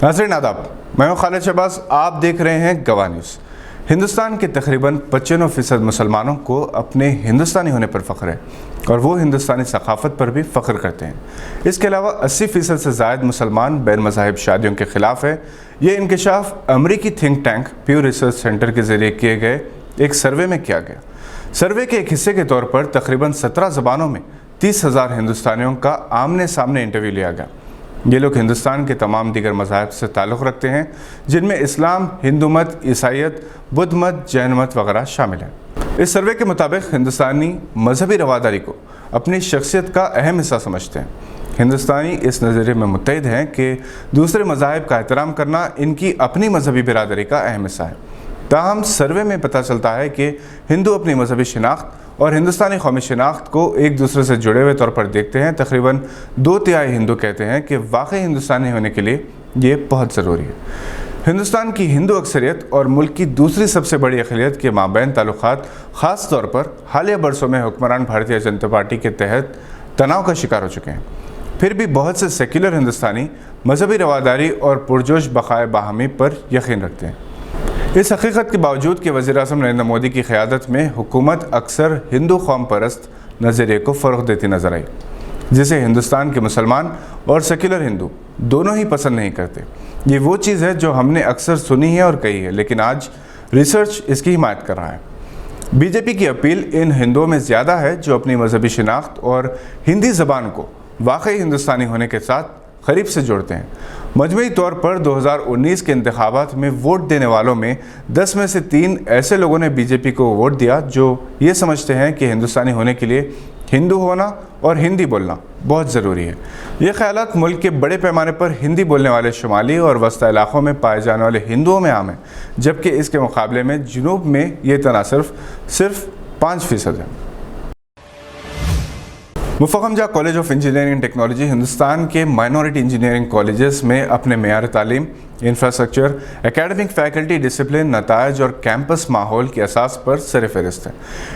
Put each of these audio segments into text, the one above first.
नाज़रीन आदाब, मैं हूं खालिद शहबाज। आप देख रहे हैं गवाह न्यूज़। हिंदुस्तान के तकरीबन 95% मुसलमानों को अपने हिंदुस्तानी होने पर फ़ख्र है और वो हिंदुस्तानी सकाफ़त पर भी फ़ख्र करते हैं। इसके अलावा 80% से ज़ायद मुसलमान बैन मज़ाहिब शादियों के ख़िलाफ़ है। ये इंकशाफ अमरीकी थिंक टैंक प्यू रिसर्च सेंटर के ज़रिए किए गए एक सर्वे में किया गया। सर्वे के एक हिस्से के तौर पर तकरीबन 17 ज़बानों में 30,000 हिंदुस्तानियों का आमने सामने इंटरव्यू लिया गया। ये लोग हिंदुस्तान के तमाम दीगर मज़ाहिब से ताल्लुक़ रखते हैं, जिनमें इस्लाम, हिंदू मत, ईसाईयत, बुद्ध मत, जैन मत वगैरह शामिल हैं। इस सर्वे के मुताबिक हिंदुस्तानी मजहबी रवादारी को अपनी शख्सियत का अहम हिस्सा समझते हैं। हिंदुस्तानी इस नज़रिए में मुत्तहिद हैं कि दूसरे मज़ाहिब का एहतराम करना इनकी अपनी मजहबी बिरादरी का अहम हिस्सा है। ताहम सर्वे में पता चलता है कि हिंदू अपनी मजहबी शिनाख्त और हिंदुस्तानी कौमी शिनाख्त को एक दूसरे से जुड़े हुए तौर पर देखते हैं। तकरीबन 2/3 हिंदू कहते हैं कि वाकई हिंदुस्तानी होने के लिए ये बहुत ज़रूरी है। हिंदुस्तान की हिंदू अक्सरियत और मुल्क की दूसरी सबसे बड़ी अक़लियत के माबैन ताल्लुक़ात ख़ास तौर पर हालिया बरसों में हुक्मरान भारतीय जनता पार्टी के तहत तनाव का शिकार हो चुके हैं। फिर भी बहुत से सेक्युलर हिंदुस्तानी मजहबी रवादारी और पुरजोश बक़ाए बाहमी पर यकीन रखते हैं। इस हकीकत के बावजूद कि वज़ीर-ए-आज़म नरेंद्र मोदी की क़यादत में हुकूमत अक्सर हिंदू कौम परस्त नज़रिए को फ़रोग़ देती नज़र आई, जिसे हिंदुस्तान के मुसलमान और सेक्युलर हिंदू दोनों ही पसंद नहीं करते। ये वो चीज़ है जो हमने अक्सर सुनी है और कही है, लेकिन आज रिसर्च इसकी हिमायत कर रहा है। बीजेपी की अपील इन हिंदुओं में ज़्यादा है जो अपनी मजहबी शिनाख्त और हिंदी ज़बान को वाकई हिंदुस्तानी होने के साथ करीब से जोड़ते हैं। मजमूई तौर पर 2019 के इंतखाबात में वोट देने वालों में 10 में से 3 ऐसे लोगों ने बीजेपी को वोट दिया जो ये समझते हैं कि हिंदुस्तानी होने के लिए हिंदू होना और हिंदी बोलना बहुत ज़रूरी है। ये ख़यालात मुल्क के बड़े पैमाने पर हिंदी बोलने वाले शुमाली और वस्ती इलाक़ों में पाए जाने वाले हिंदुओं में आम है, जबकि इसके मुकाबले में जुनूब में ये तनासुर सिर्फ 5% है। Muffakham Jah college of engineering and technology Hindustan के माइनॉरिटी इंजीनियरिंग कॉलेजेस में अपने मेयार तालीम, इंफ्रास्ट्रक्चर, एकेडमिक फैकल्टी डिसिप्लिन, नताइज और कैंपस माहौल की असास पर सरफ़हरिस्त है।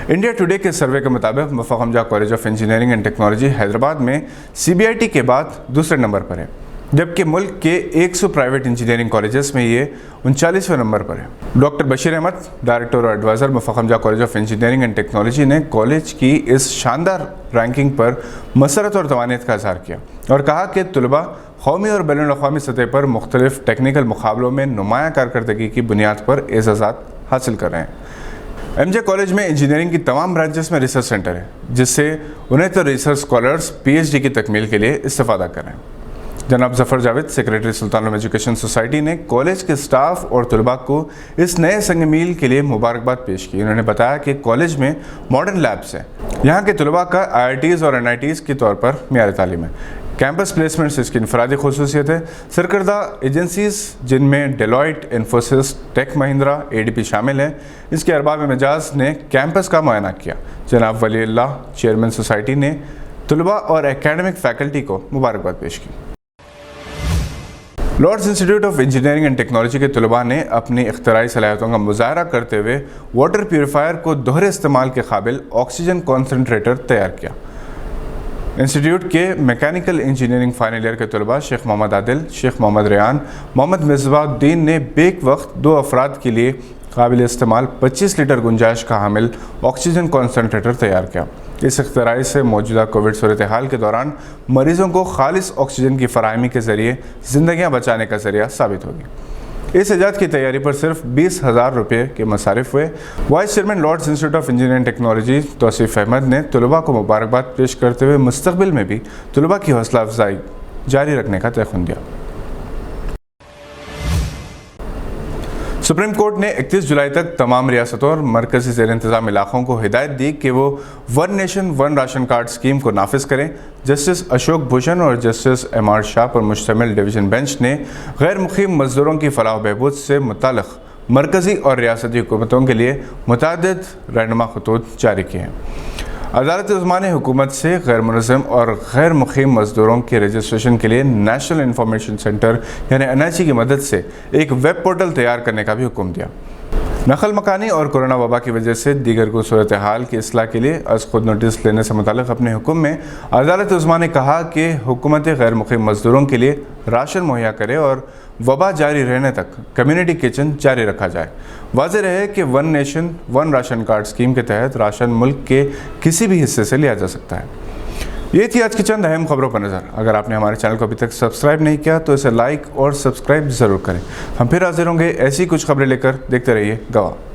इंडिया टुडे के सर्वे के मुताबिक Muffakham Jah college of engineering and technology Hyderabad में CBIT के बाद दूसरे नंबर पर है, जबकि मुल्क के 100 प्राइवेट इंजीनियरिंग कॉलेजेस में ये 39वें नंबर पर है। डॉक्टर बशीर अहमद, डायरेक्टर और advisor Muffakham Jah college of engineering and technology ने कॉलेज की इस शानदार रैंकिंग पर मसरत और तवानीत का इज़हार किया और कहा कि तलबा कौमी और बैनुल-अक़वामी सतह पर मुख्तलिफ टेक्निकल मुकाबलों में नुमायाँ कारकर्दगी की बुनियाद पर एज़ाज़ात हासिल कर रहे हैं। MJ कॉलेज में इंजीनियरिंग की तमाम ब्रांचेस में रिसर्च सेंटर है, जिससे उन्हें तो रिसर्च स्कॉलर्स PhD की तकमील के लिए इस्तेफ़ादा कर रहे हैं। जनाब ज़फ़र जावेद, सेक्रेटरी सुल्तान एजुकेशन सोसाइटी ने कॉलेज के स्टाफ और तलबा को इस नए संग मील के लिए मुबारकबाद पेश की। उन्होंने बताया कि कॉलेज में मॉडर्न लैब्स हैं, यहाँ के तलबा का IITs और NITs के तौर पर मेयार तालीम है। कैंपस प्लेसमेंट्स इसकी इनफरादी खुसूसियत है। सरकर्दा एजेंसीज़ जिनमें डेलॉयट, इन्फोसिस, टेक महिंद्रा, ADP शामिल हैं, इसके अरबाब मिजाज ने कैंपस का मुआयना किया। जनाब वली अल्लाह, चेयरमैन सोसाइटी ने तलबा और एकेडमिक फैकल्टी को मुबारकबाद पेश की। Lords Institute of engineering and Technology के तलबा ने अपनी इख्तराई सलाहियतों का मुजाहरा करते हुए वाटर प्यूरीफायर को दोहरे इस्तेमाल के काबिल ऑक्सीजन कॉन्सनट्रेटर तैयार किया। इंस्टीट्यूट के मैकेनिकल इंजीनियरिंग फाइनल ईयर के तलबा शेख मोहम्मद आदिल, शेख मोहम्मद रेहान, मोहम्मद मिसबाहुद्दीन ने बेक वक्त 2 अफराद के लिए काबिल इस्तेमाल 25 लीटर गुंजाइश का हामिल ऑक्सीजन कॉन्सनट्रेटर तैयार किया। इस इख्तराई से मौजूदा कोविड सूरत हाल के दौरान मरीज़ों को खालिस ऑक्सीजन की फराहमी के ज़रिए ज़िंदगियाँ बचाने का ज़रिया साबित होगी। इस ईजाद की तैयारी पर सिर्फ 20,000 रुपये के मसारिफ हुए। Vice chairman Lords Institute of Engineering Technology Tauseef Ahmed ने तलबा को मुबारकबाद पेश करते हुए मुस्तक़बिल में भी तलबा की हौसला अफजाई जारी रखने का तयख़ुन दिया। सुप्रीम कोर्ट ने 31 जुलाई तक तमाम रियासतों और मरकज़ी ज़ेर इंतज़ाम इलाक़ों को हिदायत दी कि वो one nation one ration card scheme को नाफिज करें। जस्टिस अशोक भूषण और जस्टिस MR शाह पर मुश्तमिल डिवीज़न बेंच ने गैर मुक़ीम मज़दूरों की फलाह बहबूद से मुताल्लिक़ मरकज़ी और रियासती हुकूमतों के लिए मुतअद्दिद रहनुमा खतूत जारी किए हैं। अदालत उज़्मा ने हुकूमत से गैर मुनज़्ज़म और गैर मुक़ीम मज़दूरों के रजिस्ट्रेशन के लिए नेशनल इंफॉर्मेशन सेंटर यानी NIC की मदद से एक वेब पोर्टल तैयार करने का भी हुक्म दिया। नकल मकानी और कोरोना वबा की वजह से दीगर को सूरत हाल की इस्लाह के लिए अज खुद नोटिस लेने से मुतालिक अपने हुक्म में अदालत उज़्मा ने कहा कि हुकूमत गैर मुक़ीम मज़दूरों के लिए राशन मुहैया करे और वबा जारी रहने तक कम्युनिटी किचन जारी रखा जाए। वाज़ेह रहे कि one nation one ration card scheme के तहत राशन मुल्क के किसी भी हिस्से से लिया जा सकता है। ये थी आज की चंद अहम खबरों पर नज़र। अगर आपने हमारे चैनल को अभी तक सब्सक्राइब नहीं किया तो इसे लाइक और सब्सक्राइब ज़रूर करें। हम फिर हाजिर होंगे ऐसी कुछ खबरें लेकर। देखते रहिए गवाह।